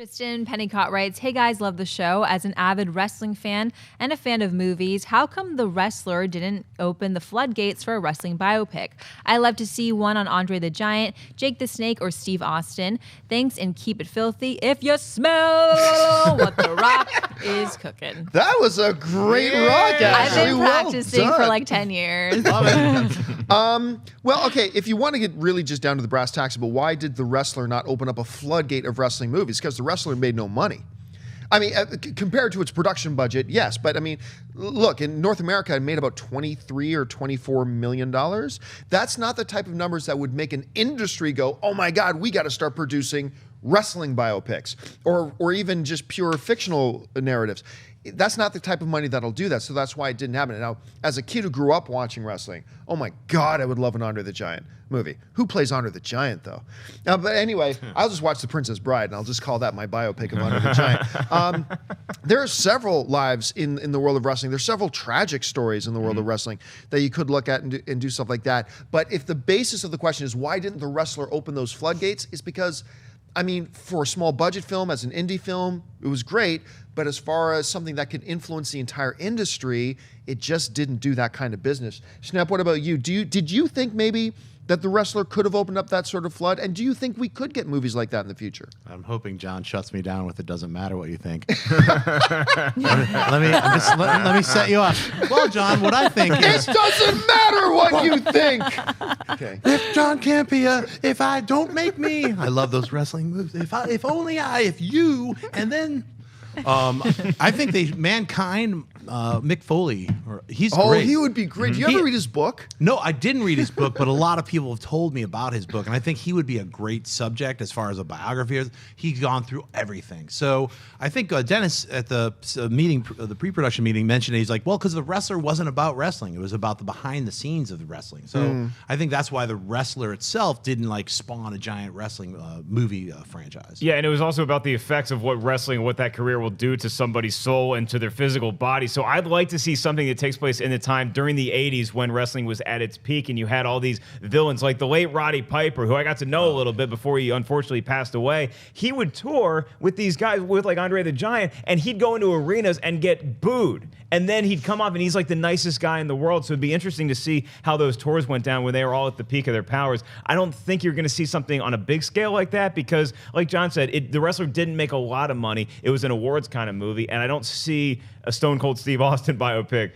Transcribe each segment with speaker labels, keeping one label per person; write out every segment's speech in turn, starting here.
Speaker 1: Tristan Pennicott writes, "Hey guys, love the show. As an avid wrestling fan and a fan of movies, how come the wrestler didn't open the floodgates for a wrestling biopic? I love to see one on Andre the Giant, Jake the Snake, or Steve Austin. Thanks and keep it filthy if you smell what The Rock is cooking."
Speaker 2: That was a great rock, actually.
Speaker 1: I've been practicing for like 10 years.
Speaker 2: Love it. Well, okay, if you want to get really just down to the brass tacks about why did the wrestler not open up a floodgate of wrestling movies? Because the wrestler made no money. I mean, compared to its production budget, yes. But I mean, look, in North America, it made about $23 or $24 million. That's not the type of numbers that would make an industry go, oh my God, we got to start producing wrestling biopics or even just pure fictional narratives. That's not the type of money that'll do that. So that's why it didn't happen. Now, as a kid who grew up watching wrestling, oh my God, I would love an Andre the Giant movie. Who plays Andre the Giant, though? But anyway, I'll just watch The Princess Bride, and I'll just call that my biopic of Andre the Giant. There are several lives in the world of wrestling. There's several tragic stories in the world of wrestling that you could look at and do stuff like that. But if the basis of the question is why didn't the wrestler open those floodgates, it's because, I mean, for a small budget film, as an indie film, it was great. But as far as something that could influence the entire industry, it just didn't do that kind of business. Schnepp, what about you? Did you think maybe that the wrestler could have opened up that sort of flood? And do you think we could get movies like that in the future?
Speaker 3: I'm hoping John shuts me down with "it doesn't matter what you think." let me set you up. Well, John, what I think is...
Speaker 2: It doesn't matter what you think! Okay.
Speaker 3: If John Campea, if I don't make me... I love those wrestling moves. If only if you, and then... I think Mankind, Mick Foley, he's great.
Speaker 2: Oh, he would be great. Did you ever read his book?
Speaker 3: No, I didn't read his book, but a lot of people have told me about his book, and I think he would be a great subject as far as a biography. He's gone through everything. So I think Dennis at the meeting, the pre-production meeting, mentioned he's like, well, because the wrestler wasn't about wrestling; it was about the behind the scenes of the wrestling. So I think that's why the wrestler itself didn't like spawn a giant wrestling movie franchise.
Speaker 4: Yeah, and it was also about the effects of what wrestling and what that career will do to somebody's soul and to their physical body. So I'd like to see something that takes place in the time during the 80s when wrestling was at its peak and you had all these villains like the late Roddy Piper, who I got to know a little bit before he unfortunately passed away. He would tour with these guys, with like Andre the Giant, and he'd go into arenas and get booed. And then he'd come off and he's like the nicest guy in the world. So it'd be interesting to see how those tours went down when they were all at the peak of their powers. I don't think you're going to see something on a big scale like that because, like John said, the wrestler didn't make a lot of money. It was an awards kind of movie. And I don't see a Stone Cold Steve Austin biopic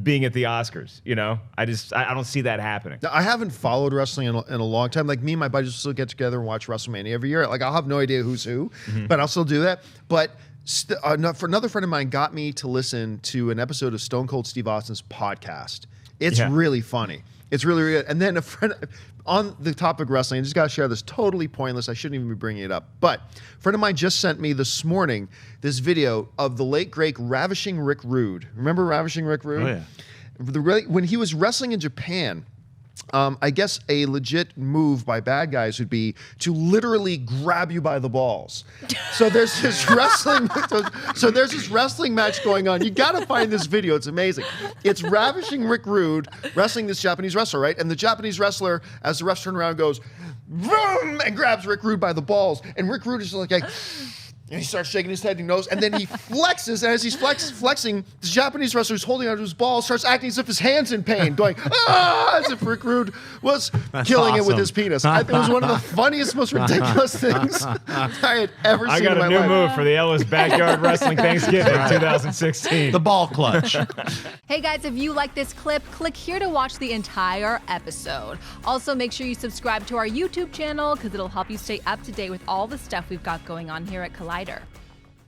Speaker 4: being at the Oscars, you know? I don't see that happening.
Speaker 2: I haven't followed wrestling in a long time. Like me and my buddies still get together and watch WrestleMania every year. Like I'll have no idea who's who, but I'll still do that. But for another friend of mine got me to listen to an episode of Stone Cold Steve Austin's podcast. It's really funny. It's really, really good. And then a friend on the topic of wrestling, I just got to share this, totally pointless. I shouldn't even be bringing it up. But a friend of mine just sent me this morning this video of the late, great Ravishing Rick Rude. Remember Ravishing Rick Rude?
Speaker 3: Oh, yeah.
Speaker 2: When he was wrestling in Japan, I guess a legit move by bad guys would be to literally grab you by the balls. So there's this wrestling. So there's this wrestling match going on. You got to find this video. It's amazing. It's Ravishing Rick Rude wrestling this Japanese wrestler, right? And the Japanese wrestler, as the ref turns around, goes, vroom, and grabs Rick Rude by the balls. And Rick Rude is like and he starts shaking his head and he knows, and then he flexes, and as he's flexing, the Japanese wrestler who's holding onto his ball starts acting as if his hand's in pain, going, as if Rick Rude was killing it with his penis. I think it was one of the funniest, most ridiculous things I had ever seen in my life.
Speaker 4: I got a new move for the Ellis Backyard Wrestling Thanksgiving 2016.
Speaker 3: The ball clutch.
Speaker 1: Hey guys, if you like this clip, click here to watch the entire episode. Also, make sure you subscribe to our YouTube channel because it'll help you stay up to date with all the stuff we've got going on here at Collider.